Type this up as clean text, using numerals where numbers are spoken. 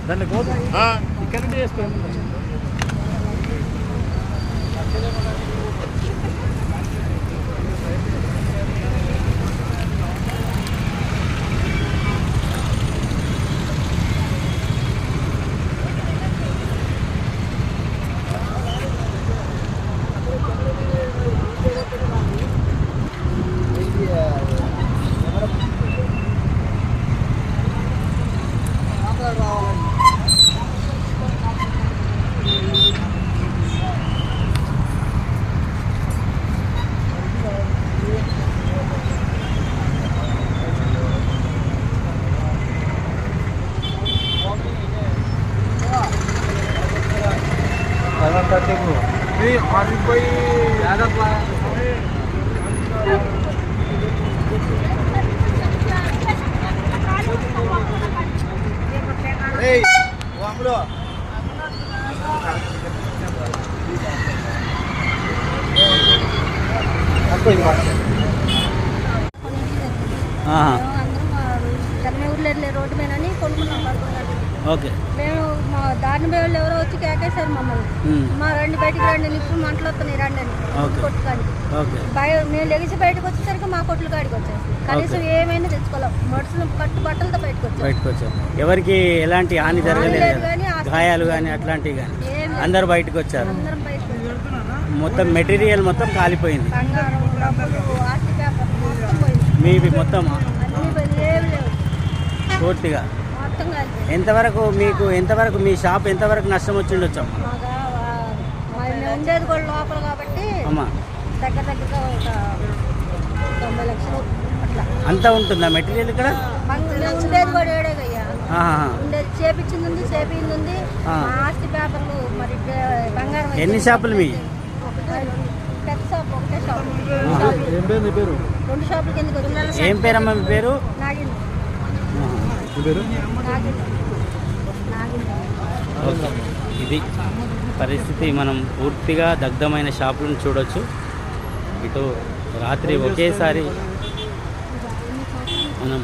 దాన్ని ఇక్కడ నుండి వేసుకోండి. రోడ్డు మీద కొనుక్కున్నాం. ఓకే, మేము మా దారిని వాళ్ళు ఎవరో వచ్చి కేకేశారు మమ్మల్ని. మా రండి బయటికి రండి, నిప్పు మంటలు వస్తున్నాయి రండి అని కొట్టు కాడికి. మేము లెగిసి బయటకు వచ్చేసరికి మా కొట్లు కాడికి వచ్చేసి కనీసం ఏమైనా తెచ్చుకోలేం. మనుషులు కట్టు బట్టలతో బయటకు వచ్చాం. ఎవరికి ఎలాంటి హాని జరగలేదు, గాయాలు కానీ అట్లాంటివి కానీ అందరు బయటకు వచ్చారు. అందరం బయటకు మొత్తం మెటీరియల్ మొత్తం కాలిపోయింది. బంగారం, డబ్బులు, ఆస్తి పేపర్ మొత్తం పోయింది. మీవి మొత్తం అన్ని పోయింది, ఏమి లేవు పూర్తిగా. మొత్తం కాలిపోయింది. ఎంతవరకు మీ షాప్ ఎంతవరకు నష్టం వచ్చిండొచ్చాం? మేము ఉండేది కూడా లోపల కాబట్టి దగ్గర దగ్గరగా ఒక 90 లక్షలు అట్లా అంతా ఉంటుందా మెటీరియల్ ఇక్కడ? ఉండేది కూడా ఏడేగయ్యా, ఉండేది చేపించింది ఉంది, చేపింది ఉంది. ఆస్తి పేపర్లు మరి బంగారం. ఎన్ని షాపులు మీ? పెద్ద షాప్ ఒకటే షాప్, 2 షాపుల కిందకి వచ్చి. ఏం పేరమ్మా మీ పేరు? నాగింది. ఇది పరిస్థితి. మనం పూర్తిగా దగ్ధమైన షాపులను చూడొచ్చు. ఇటు రాత్రి ఒకేసారి మనం